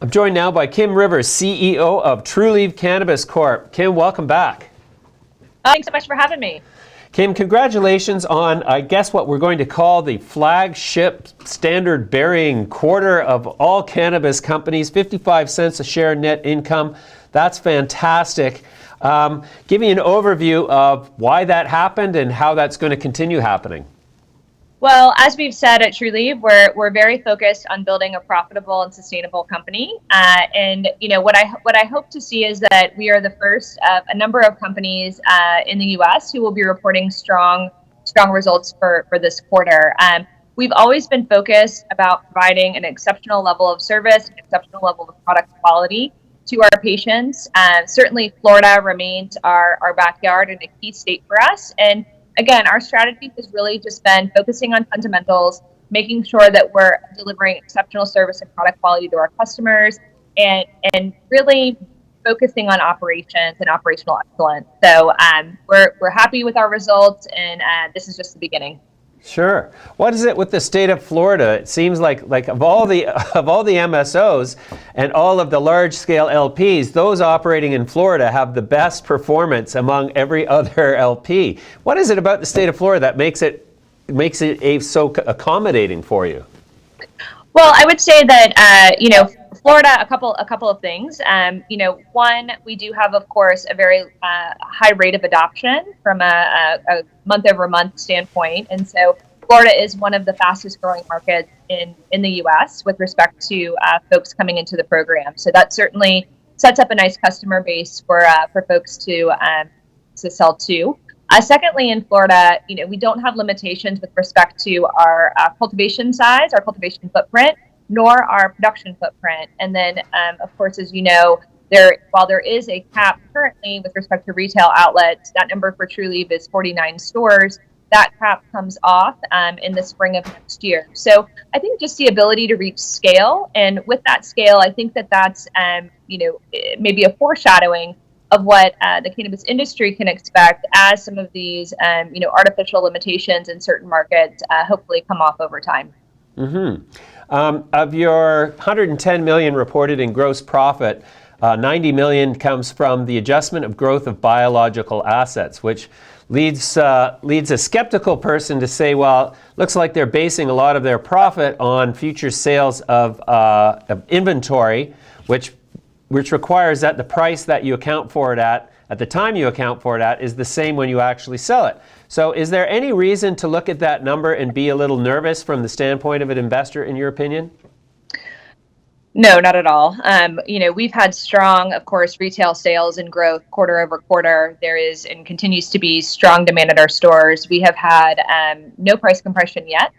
I'm joined now by Kim Rivers, CEO of Trulieve Cannabis Corp. Kim, welcome back. Thanks so much for having me. Kim, congratulations on, I guess, what we're going to call the flagship standard-bearing quarter of all cannabis companies, 55 cents a share net income. That's fantastic. Give me an overview of why that happened and how that's going to continue happening. Well, as we've said at Trulieve, we're very focused on building a profitable and sustainable company. And you know what I hope to see is that we are the first of a number of companies in the U.S. who will be reporting strong results for this quarter. We've always been focused about providing an exceptional level of service, an exceptional level of product quality to our patients. Certainly, Florida remains our backyard and a key state for us. And again, our strategy has really just been focusing on fundamentals, making sure that we're delivering exceptional service and product quality to our customers, and really focusing on operations and operational excellence. So we're happy with our results, and this is just the beginning. Sure. What is it with the state of Florida? It seems like of all the MSOs and all of the large-scale LPs, those operating in Florida have the best performance among every other LP. What is it about the state of Florida that makes it so accommodating for you? Well, I would say that Florida, a couple of things. One, we do have, of course, a very high rate of adoption from a month-over-month standpoint, and so Florida is one of the fastest growing markets in the U.S. with respect to folks coming into the program. So that certainly sets up a nice customer base for folks to sell to. Secondly, in Florida, we don't have limitations with respect to our cultivation size, our cultivation footprint, nor our production footprint. And then, of course, as you know, while there is a cap currently with respect to retail outlets, that number for Trulieve is 49 stores. That cap comes off in the spring of next year. So I think just the ability to reach scale, and with that scale, I think that's maybe a foreshadowing of what the cannabis industry can expect as some of these artificial limitations in certain markets hopefully come off over time. Mm-hmm. Of your 110 million reported in gross profit, 90 million comes from the adjustment of growth of biological assets, which leads a skeptical person to say, well, looks like they're basing a lot of their profit on future sales of inventory, which requires that the price that you account for it at the time you account for it at, is the same when you actually sell it. So is there any reason to look at that number and be a little nervous from the standpoint of an investor, in your opinion? No, not at all. We've had strong, of course, retail sales and growth quarter over quarter. There is and continues to be strong demand at our stores. We have had no price compression yet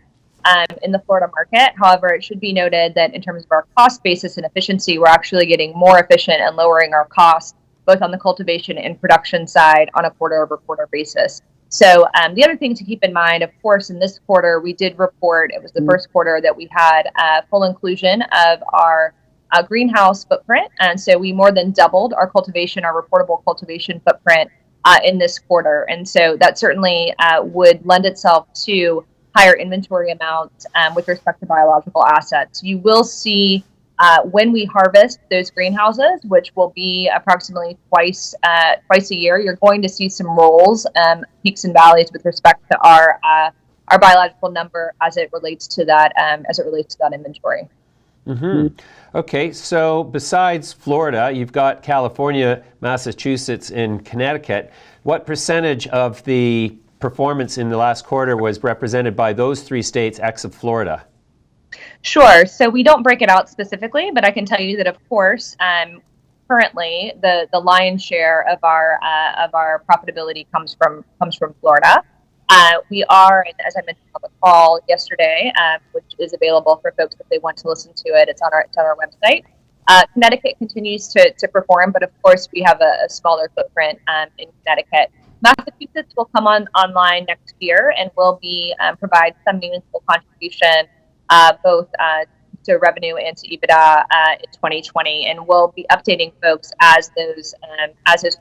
in the Florida market. However, it should be noted that in terms of our cost basis and efficiency, we're actually getting more efficient and lowering our costs, both on the cultivation and production side on a quarter over quarter basis. So the other thing to keep in mind, of course, in this quarter, we did report, it was the first quarter that we had full inclusion of our greenhouse footprint. And so we more than doubled our reportable cultivation footprint in this quarter. And so that certainly would lend itself to higher inventory amounts with respect to biological assets. You will see when we harvest those greenhouses, which will be approximately twice a year, you're going to see some rolls, peaks and valleys with respect to our biological number as it relates to that inventory. Mm-hmm. Okay, so besides Florida, you've got California, Massachusetts, and Connecticut. What percentage of the performance in the last quarter was represented by those three states ex of Florida? Sure. So we don't break it out specifically, but I can tell you that, of course, currently the lion's share of our profitability comes from Florida. We are, and as I mentioned on the call yesterday, which is available for folks if they want to listen to it. It's on our website. Connecticut continues to perform, but of course we have a smaller footprint in Connecticut. Massachusetts will come online next year and will provide some meaningful contribution both to revenue and to EBITDA in 2020, and we'll be updating folks as those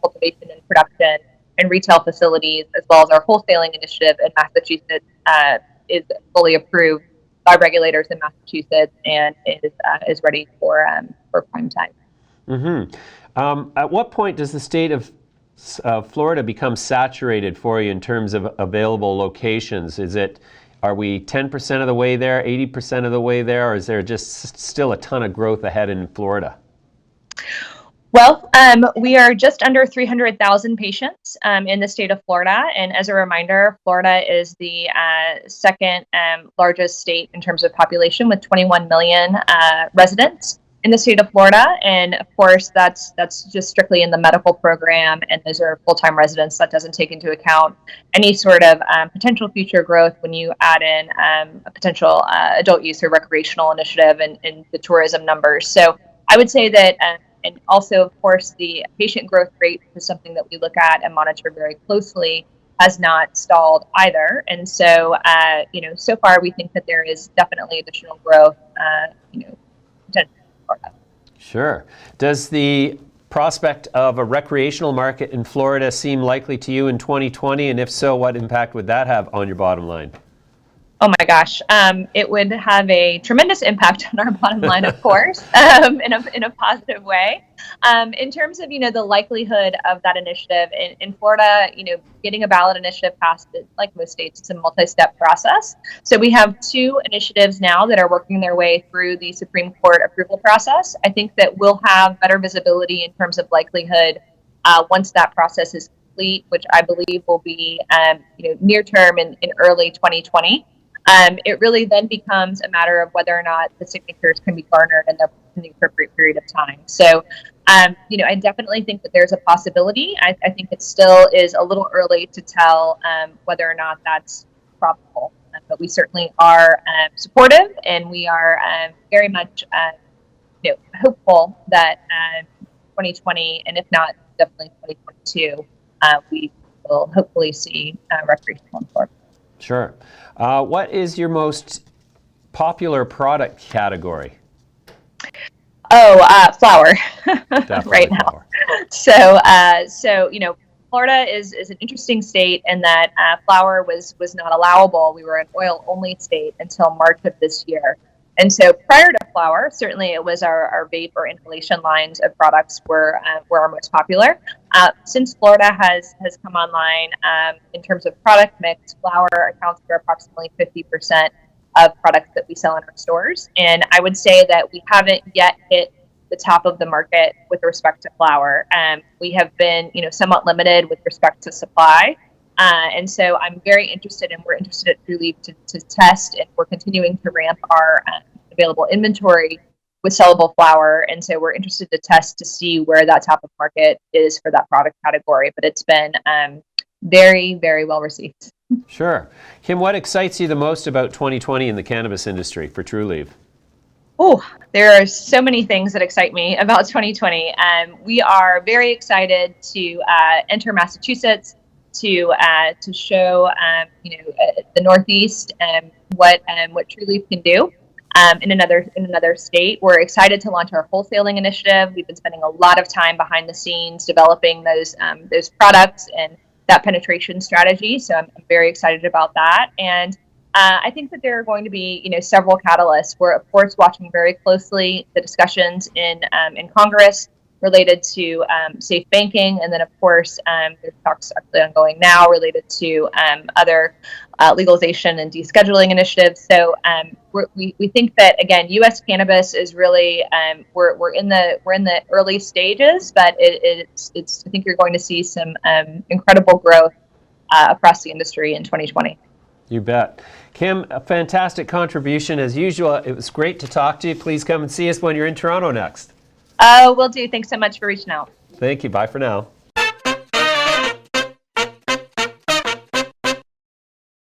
cultivation and production and retail facilities, as well as our wholesaling initiative in Massachusetts, is fully approved by regulators in Massachusetts and is ready for prime time. At what point does the state of Florida become saturated for you in terms of available locations? Are we 10% of the way there, 80% of the way there, or is there just still a ton of growth ahead in Florida? Well, we are just under 300,000 patients in the state of Florida. And as a reminder, Florida is the second largest state in terms of population, with 21 million residents in the state of Florida. And of course, that's just strictly in the medical program, and those are full-time residents. That doesn't take into account any sort of potential future growth when you add in a potential adult use or recreational initiative and the tourism numbers. So I would say that, and also, of course, the patient growth rate is something that we look at and monitor very closely, has not stalled either. And so, so far we think that there is definitely additional growth, potential. Sure. Does the prospect of a recreational market in Florida seem likely to you in 2020? And if so, what impact would that have on your bottom line? Oh my gosh, it would have a tremendous impact on our bottom line, of course, in a positive way. In terms of, the likelihood of that initiative in Florida, getting a ballot initiative passed, like most states, it's a multi-step process. So we have 2 initiatives now that are working their way through the Supreme Court approval process. I think that we'll have better visibility in terms of likelihood once that process is complete, which I believe will be, near term in early 2020. It really then becomes a matter of whether or not the signatures can be garnered in the appropriate period of time. So, I definitely think that there's a possibility. I think it still is a little early to tell whether or not that's probable. But we certainly are supportive, and we are very much hopeful that 2020, and if not, definitely 2022, we will hopefully see recreational in Florida. Sure. What is your most popular product category? Oh, flower. Right now. So Florida is an interesting state in that flower was not allowable. We were an oil-only state until March of this year. And so prior to flower, certainly it was our vape or inhalation lines of products were our most popular. Since Florida has come online, in terms of product mix, flower accounts for approximately 50% of products that we sell in our stores. And I would say that we haven't yet hit the top of the market with respect to flower. We have been, somewhat limited with respect to supply. And so I'm very interested, and we're interested at Trulieve to test, and we're continuing to ramp our available inventory with sellable flower. And so we're interested to test to see where that top of market is for that product category. But it's been very, very well received. Sure. Kim, what excites you the most about 2020 in the cannabis industry for Trulieve? Oh, there are so many things that excite me about 2020. We are very excited to enter Massachusetts, to show the Northeast what Trulieve can do in another state. We're excited to launch our wholesaling initiative. We've been spending a lot of time behind the scenes developing those products and that penetration strategy. So I'm very excited about that. And I think that there are going to be several catalysts. We're of course watching very closely the discussions in Congress related to safe banking, and then of course there's talks actually ongoing now related to other legalization and descheduling initiatives. So we think that again, U.S. cannabis is really we're in the early stages, but it's I think you're going to see some incredible growth across the industry in 2020. You bet. Kim, a fantastic contribution as usual. It was great to talk to you. Please come and see us when you're in Toronto next. Will do. Thanks so much for reaching out. Thank you. Bye for now.